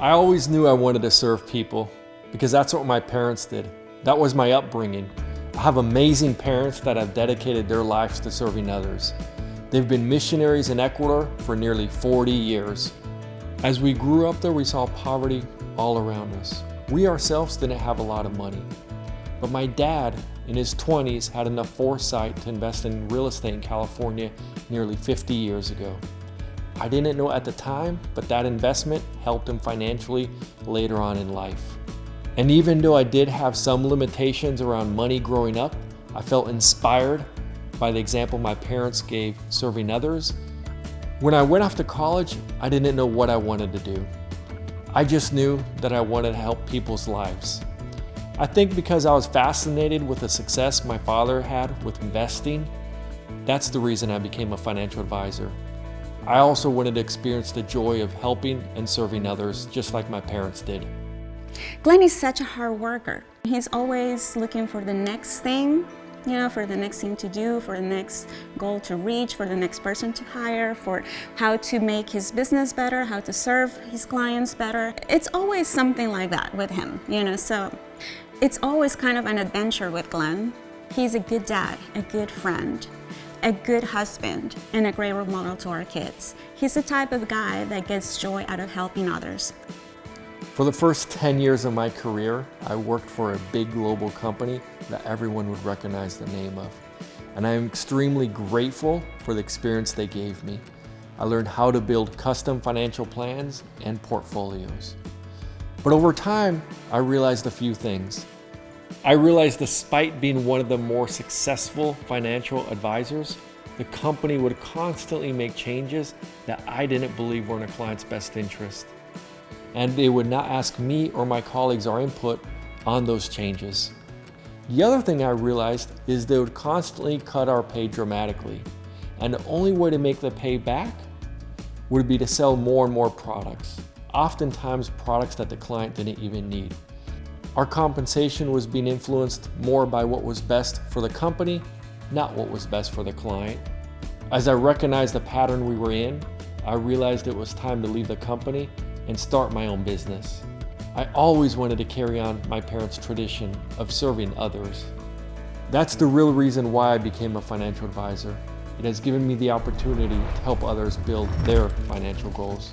I always knew I wanted to serve people because that's what my parents did. That was my upbringing. I have amazing parents that have dedicated their lives to serving others. They've been missionaries in Ecuador for nearly 40 years. As we grew up there, we saw poverty all around us. We ourselves didn't have a lot of money. But my dad, in his 20s, had enough foresight to invest in real estate in California nearly 50 years ago. I didn't know at the time, but that investment helped him financially later on in life. And even though I did have some limitations around money growing up, I felt inspired by the example my parents gave serving others. When I went off to college, I didn't know what I wanted to do. I just knew that I wanted to help people's lives. I think because I was fascinated with the success my father had with investing, that's the reason I became a financial advisor. I also wanted to experience the joy of helping and serving others, just like my parents did. Glen is such a hard worker. He's always looking for the next thing, for the next thing to do, for the next goal to reach, for the next person to hire, for how to make his business better, how to serve his clients better. It's always something like that with him, so it's always kind of an adventure with Glen. He's a good dad, a good friend, a good husband, and a great role model to our kids. He's the type of guy that gets joy out of helping others. For the first 10 years of my career, I worked for a big global company that everyone would recognize the name of. And I am extremely grateful for the experience they gave me. I learned how to build custom financial plans and portfolios. But over time, I realized a few things. I realized despite being one of the more successful financial advisors, the company would constantly make changes that I didn't believe were in a client's best interest. And they would not ask me or my colleagues our input on those changes. The other thing I realized is they would constantly cut our pay dramatically. And the only way to make the pay back would be to sell more and more products, oftentimes products that the client didn't even need. Our compensation was being influenced more by what was best for the company, not what was best for the client. As I recognized the pattern we were in, I realized it was time to leave the company and start my own business. I always wanted to carry on my parents' tradition of serving others. That's the real reason why I became a financial advisor. It has given me the opportunity to help others build their financial goals.